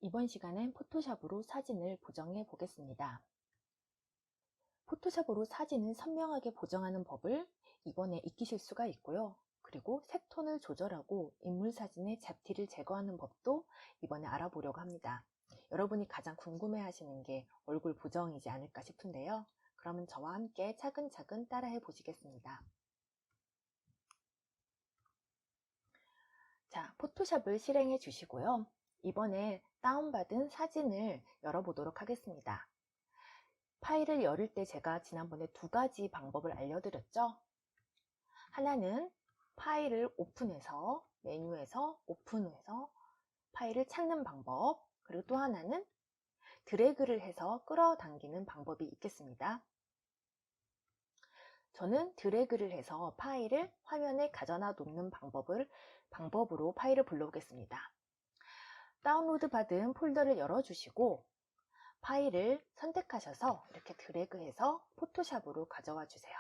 이번 시간엔 포토샵으로 사진을 보정해 보겠습니다. 포토샵으로 사진을 선명하게 보정하는 법을 이번에 익히실 수가 있고요. 그리고 색톤을 조절하고 인물 사진의 잡티를 제거하는 법도 이번에 알아보려고 합니다. 여러분이 가장 궁금해 하시는 게 얼굴 보정이지 않을까 싶은데요. 그러면 저와 함께 차근차근 따라해 보시겠습니다. 자, 포토샵을 실행해 주시고요. 이번에 다운받은 사진을 열어보도록 하겠습니다. 파일을 열을 때 제가 지난번에 두 가지 방법을 알려드렸죠. 하나는 파일을 오픈해서 메뉴에서 오픈해서 파일을 찾는 방법, 그리고 또 하나는 드래그를 해서 끌어당기는 방법이 있겠습니다. 저는 드래그를 해서 파일을 화면에 가져다 놓는 방법으로 파일을 불러오겠습니다. 다운로드 받은 폴더를 열어주시고 파일을 선택하셔서 이렇게 드래그해서 포토샵으로 가져와 주세요.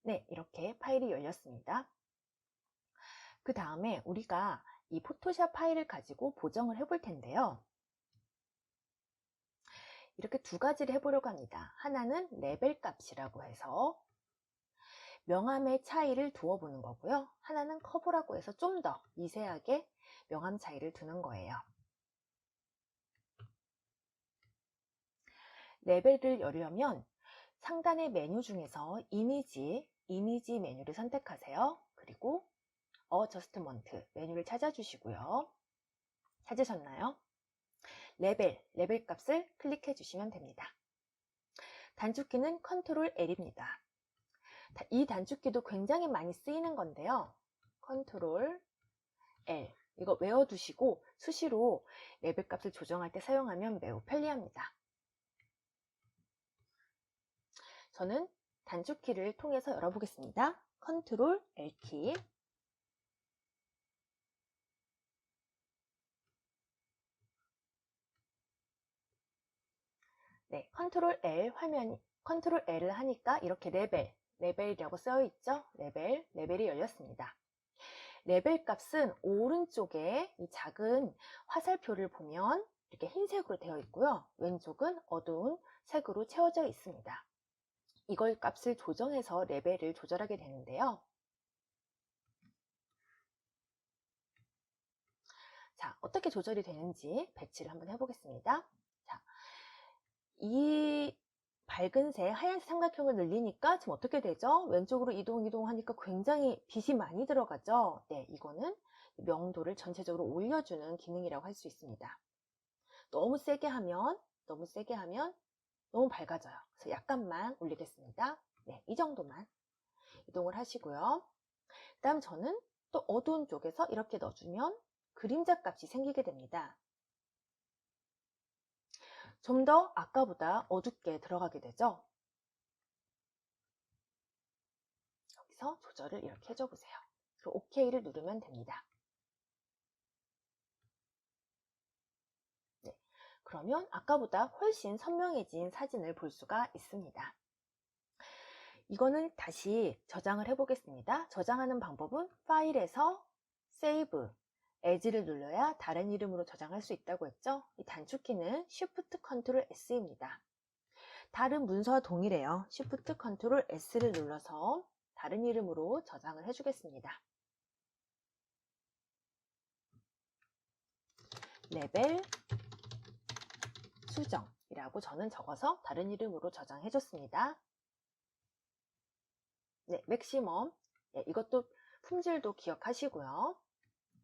네, 이렇게 파일이 열렸습니다. 그 다음에 우리가 이 포토샵 파일을 가지고 보정을 해볼 텐데요. 이렇게 두 가지를 해보려고 합니다. 하나는 레벨 값이라고 해서 명암의 차이를 두어보는 거고요. 하나는 커브라고 해서 좀 더 미세하게 명암 차이를 두는 거예요. 레벨을 열려면 상단의 메뉴 중에서 이미지 메뉴를 선택하세요. 그리고 어저스트먼트 메뉴를 찾아주시고요. 찾으셨나요? 레벨 값을 클릭해 주시면 됩니다. 단축키는 컨트롤 L입니다. 이 단축키도 굉장히 많이 쓰이는 건데요. 컨트롤 L 이거 외워두시고 수시로 레벨 값을 조정할 때 사용하면 매우 편리합니다. 저는 단축키를 통해서 열어보겠습니다. 컨트롤 L키. 네, 컨트롤 L을 하니까 이렇게 레벨이라고 써 있죠? 레벨이 열렸습니다. 레벨 값은 오른쪽에 이 작은 화살표를 보면 이렇게 흰색으로 되어 있고요. 왼쪽은 어두운 색으로 채워져 있습니다. 이걸 값을 조정해서 레벨을 조절하게 되는데요. 자, 어떻게 조절이 되는지 배치를 한번 해보겠습니다. 자, 이 밝은색 하얀색 삼각형을 늘리니까 지금 어떻게 되죠? 왼쪽으로 이동하니까 굉장히 빛이 많이 들어가죠? 네, 이거는 명도를 전체적으로 올려주는 기능이라고 할 수 있습니다. 너무 세게 하면 너무 밝아져요. 그래서 약간만 올리겠습니다. 네, 이 정도만 이동을 하시고요. 그 다음 저는 또 어두운 쪽에서 이렇게 넣어주면 그림자 값이 생기게 됩니다. 좀 더 아까보다 어둡게 들어가게 되죠. 여기서 조절을 이렇게 해줘 보세요. 그리고 OK를 누르면 됩니다. 네, 그러면 아까보다 훨씬 선명해진 사진을 볼 수가 있습니다. 이거는 다시 저장을 해 보겠습니다. 저장하는 방법은 파일에서 세이브 as를 눌러야 다른 이름으로 저장할 수 있다고 했죠. 이 단축키는 Shift Ctrl S입니다. 다른 문서와 동일해요. Shift Ctrl S를 눌러서 다른 이름으로 저장을 해주겠습니다. 레벨 수정이라고 저는 적어서 다른 이름으로 저장해줬습니다. 네, 맥시멈. 네, 이것도 품질도 기억하시고요.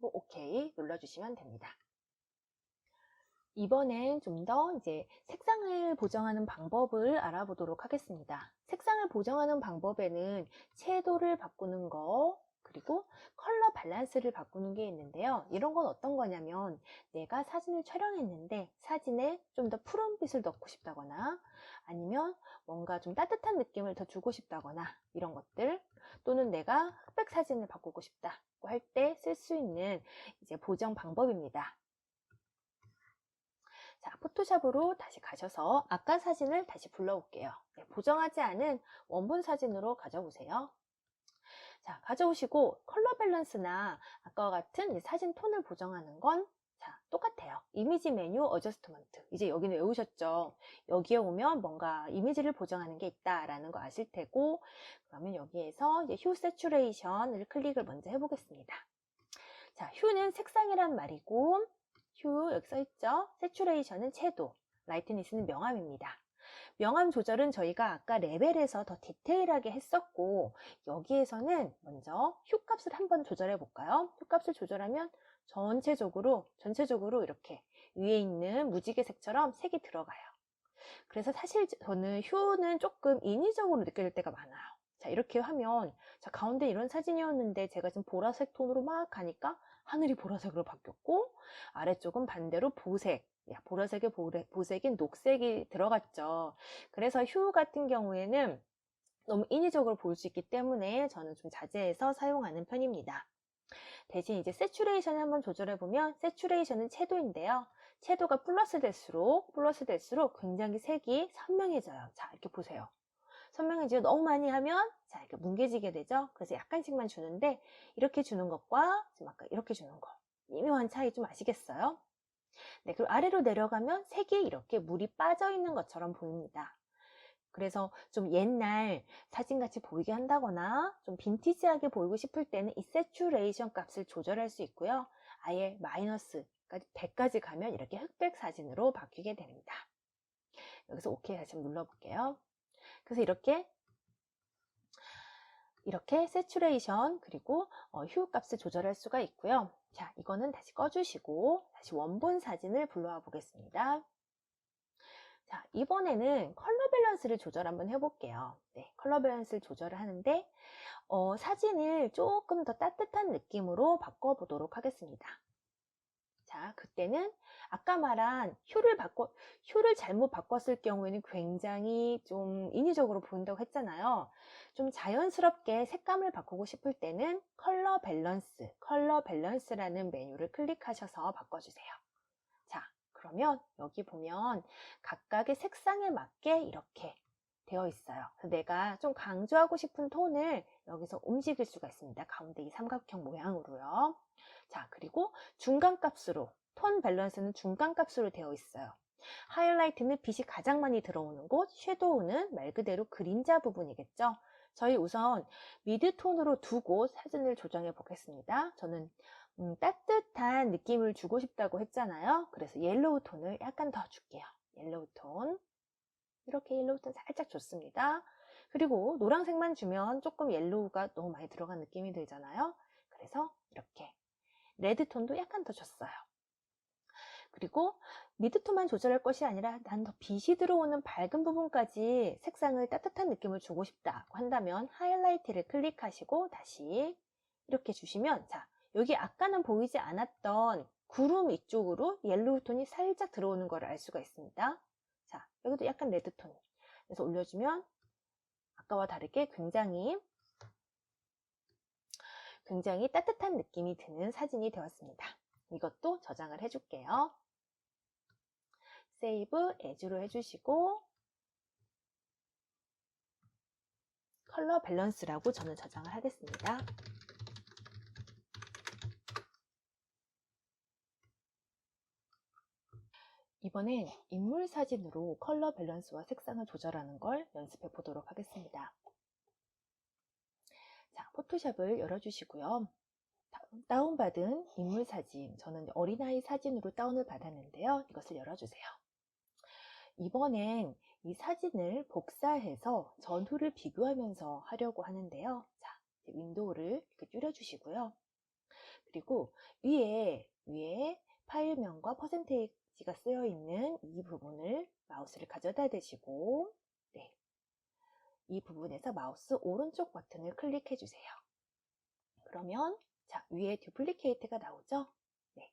OK 눌러주시면 됩니다. 이번엔 좀 더 이제 색상을 보정하는 방법을 알아보도록 하겠습니다. 색상을 보정하는 방법에는 채도를 바꾸는 거, 그리고 컬러 밸런스를 바꾸는 게 있는데요. 이런 건 어떤 거냐면 내가 사진을 촬영했는데 사진에 좀 더 푸른빛을 넣고 싶다거나 아니면 뭔가 좀 따뜻한 느낌을 더 주고 싶다거나 이런 것들, 또는 내가 흑백 사진을 바꾸고 싶다고 할 때 쓸 수 있는 이제 보정 방법입니다. 자, 포토샵으로 다시 가셔서 아까 사진을 다시 불러올게요. 네, 보정하지 않은 원본 사진으로 가져보세요. 자, 가져오시고 컬러 밸런스나 아까와 같은 사진 톤을 보정하는 건 자, 똑같아요. 이미지 메뉴 어저스트먼트. 이제 여기는 외우셨죠? 여기에 오면 뭔가 이미지를 보정하는 게 있다라는 거 아실 테고, 그러면 여기에서 이제 휴 세츄레이션을 클릭을 먼저 해보겠습니다. 자, 휴는 색상이란 말이고, 휴 여기 써있죠? 세츄레이션은 채도, 라이트니스는 명암입니다. 명암 조절은 저희가 아까 레벨에서 더 디테일하게 했었고, 여기에서는 먼저 휴 값을 한번 조절해 볼까요? 휴 값을 조절하면 전체적으로 이렇게 위에 있는 무지개색처럼 색이 들어가요. 그래서 사실 저는 휴는 조금 인위적으로 느껴질 때가 많아요. 자, 이렇게 하면 자, 가운데 이런 사진이었는데 제가 지금 보라색 톤으로 막 가니까 하늘이 보라색으로 바뀌었고, 아래쪽은 반대로 보색, 보라색에 보색인 녹색이 들어갔죠. 그래서 휴 같은 경우에는 너무 인위적으로 볼 수 있기 때문에 저는 좀 자제해서 사용하는 편입니다. 대신 이제 세츄레이션을 한번 조절해 보면, 세츄레이션은 채도인데요. 채도가 플러스 될수록 굉장히 색이 선명해져요. 자, 이렇게 보세요. 선명해지고 너무 많이 하면 자, 이렇게 뭉개지게 되죠. 그래서 약간씩만 주는데, 이렇게 주는 것과 지금 아까 이렇게 주는 거 미묘한 차이 좀 아시겠어요? 네, 그리고 아래로 내려가면 색이 이렇게 물이 빠져 있는 것처럼 보입니다. 그래서 좀 옛날 사진같이 보이게 한다거나 좀 빈티지하게 보이고 싶을 때는 이 세츄레이션 값을 조절할 수 있고요. 아예 마이너스 100까지 가면 이렇게 흑백 사진으로 바뀌게 됩니다. 여기서 OK 다시 눌러볼게요. 그래서 이렇게 세츄레이션 그리고 휴 값을 조절할 수가 있고요. 자, 이거는 다시 꺼주시고 다시 원본 사진을 불러와 보겠습니다. 자, 이번에는 컬러 밸런스를 조절 한번 해볼게요. 네, 컬러 밸런스를 조절을 하는데 사진을 조금 더 따뜻한 느낌으로 바꿔보도록 하겠습니다. 자, 그때는 아까 말한 휴를 잘못 바꿨을 경우에는 굉장히 좀 인위적으로 보인다고 했잖아요. 좀 자연스럽게 색감을 바꾸고 싶을 때는 컬러 밸런스라는 메뉴를 클릭하셔서 바꿔주세요. 자, 그러면 여기 보면 각각의 색상에 맞게 이렇게 되어 있어요. 내가 좀 강조하고 싶은 톤을 여기서 움직일 수가 있습니다. 가운데 이 삼각형 모양으로요. 자, 그리고 중간값으로, 톤 밸런스는 중간값으로 되어 있어요. 하이라이트는 빛이 가장 많이 들어오는 곳, 섀도우는 말 그대로 그림자 부분이겠죠. 저희 우선 미드톤으로 두고 사진을 조정해 보겠습니다. 저는 따뜻한 느낌을 주고 싶다고 했잖아요. 그래서 옐로우 톤을 약간 더 줄게요. 옐로우 톤. 이렇게 옐로우 톤 살짝 줬습니다. 그리고 노란색만 주면 조금 옐로우가 너무 많이 들어간 느낌이 들잖아요. 그래서 이렇게 레드 톤도 약간 더 줬어요. 그리고 미드톤만 조절할 것이 아니라 난 더 빛이 들어오는 밝은 부분까지 색상을 따뜻한 느낌을 주고 싶다고 한다면 하이라이트를 클릭하시고 다시 이렇게 주시면 자, 여기 아까는 보이지 않았던 구름 이쪽으로 옐로우 톤이 살짝 들어오는 걸 알 수가 있습니다. 자, 여기도 약간 레드 톤. 그래서 올려주면 아까와 다르게 굉장히 따뜻한 느낌이 드는 사진이 되었습니다. 이것도 저장을 해줄게요. 세이브 에즈로 해주시고 컬러 밸런스라고 저는 저장을 하겠습니다. 이번엔 인물 사진으로 컬러 밸런스와 색상을 조절하는 걸 연습해 보도록 하겠습니다. 자, 포토샵을 열어주시고요. 다운받은 인물 사진, 저는 어린아이 사진으로 다운을 받았는데요. 이것을 열어주세요. 이번엔 이 사진을 복사해서 전후를 비교하면서 하려고 하는데요. 자, 윈도우를 이렇게 줄여주시고요. 그리고 위에 파일명과 퍼센테이지가 쓰여 있는 이 부분을 마우스를 가져다 대시고 네, 이 부분에서 마우스 오른쪽 버튼을 클릭해 주세요. 그러면 자, 위에 듀플리케이트가 나오죠? 네.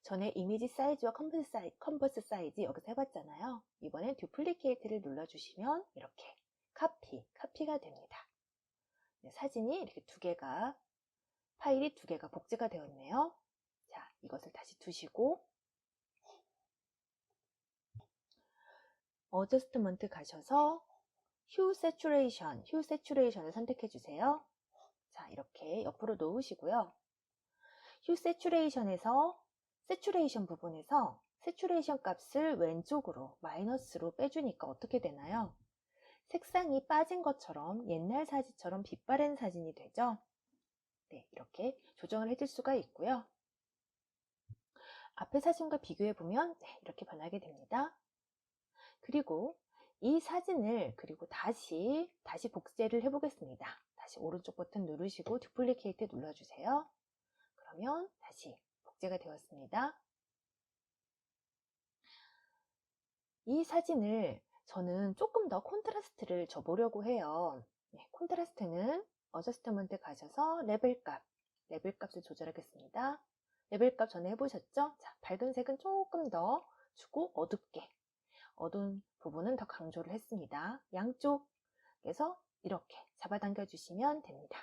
전에 이미지 사이즈와 컨버스 사이즈 여기서 해봤잖아요. 이번엔 듀플리케이트를 눌러주시면 이렇게 카피가 됩니다. 네, 사진이 이렇게 파일이 두 개가 복제가 되었네요. 자, 이것을 다시 두시고 어저스트먼트 가셔서 휴 세츄레이션을 선택해 주세요. 자, 이렇게 옆으로 놓으시고요. 휴 세츄레이션에서 세츄레이션 부분에서 세츄레이션 값을 왼쪽으로 마이너스로 빼주니까 어떻게 되나요? 색상이 빠진 것처럼 옛날 사진처럼 빛바랜 사진이 되죠? 네, 이렇게 조정을 해줄 수가 있고요. 앞에 사진과 비교해 보면 네, 이렇게 변하게 됩니다. 그리고 이 사진을 그리고 다시 복제를 해 보겠습니다. 다시 오른쪽 버튼 누르시고 듀플리케이트 눌러주세요. 그러면 다시 복제가 되었습니다. 이 사진을 저는 조금 더 콘트라스트를 줘보려고 해요. 네, 콘트라스트는 어저스트먼트 가셔서 레벨 값을 조절하겠습니다. 레벨 값 전에 해보셨죠? 자, 밝은 색은 조금 더 주고 어둡게, 어두운 부분은 더 강조를 했습니다. 양쪽에서 이렇게 잡아당겨 주시면 됩니다.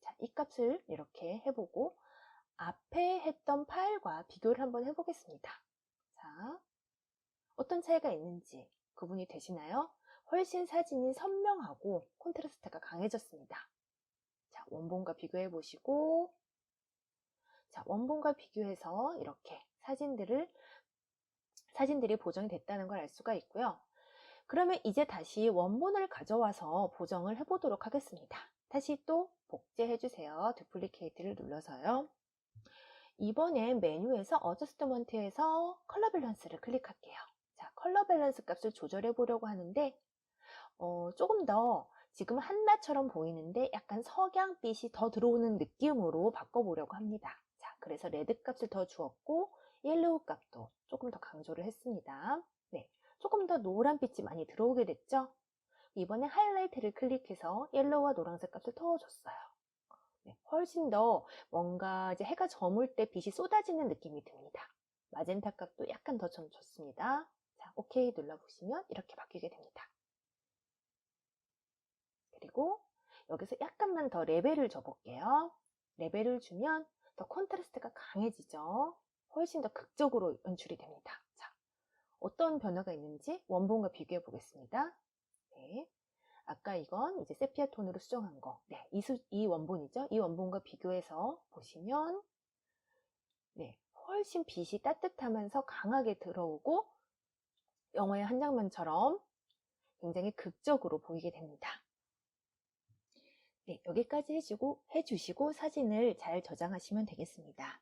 자, 이 값을 이렇게 해보고 앞에 했던 파일과 비교를 한번 해보겠습니다. 자, 어떤 차이가 있는지 구분이 되시나요? 훨씬 사진이 선명하고 콘트라스트가 강해졌습니다. 자, 원본과 비교해 보시고, 자, 원본과 비교해서 이렇게 사진들이 보정이 됐다는 걸 알 수가 있고요. 그러면 이제 다시 원본을 가져와서 보정을 해보도록 하겠습니다. 다시 또 복제해 주세요. 듀플리케이트를 눌러서요. 이번엔 메뉴에서 어저스트먼트에서 컬러 밸런스를 클릭할게요. 자, 컬러 밸런스 값을 조절해 보려고 하는데 조금 더 지금 한나처럼 보이는데 약간 석양빛이 더 들어오는 느낌으로 바꿔보려고 합니다. 자, 그래서 레드 값을 더 주었고 옐로우 값도 조금 더 강조를 했습니다. 네, 조금 더 노란빛이 많이 들어오게 됐죠? 이번에 하이라이트를 클릭해서 옐로우와 노란색 값을 더 줬어요. 네, 훨씬 더 뭔가 이제 해가 저물 때 빛이 쏟아지는 느낌이 듭니다. 마젠타 값도 약간 더 좀 좋습니다. 자, 오케이 눌러보시면 이렇게 바뀌게 됩니다. 그리고 여기서 약간만 더 레벨을 줘볼게요. 레벨을 주면 더 콘트라스트가 강해지죠. 훨씬 더 극적으로 연출이 됩니다. 자, 어떤 변화가 있는지 원본과 비교해 보겠습니다. 네. 아까 이건 이제 세피아 톤으로 수정한 거. 네, 이 원본이죠. 이 원본과 비교해서 보시면 네, 훨씬 빛이 따뜻하면서 강하게 들어오고 영화의 한 장면처럼 굉장히 극적으로 보이게 됩니다. 네, 여기까지 해주시고 사진을 잘 저장하시면 되겠습니다.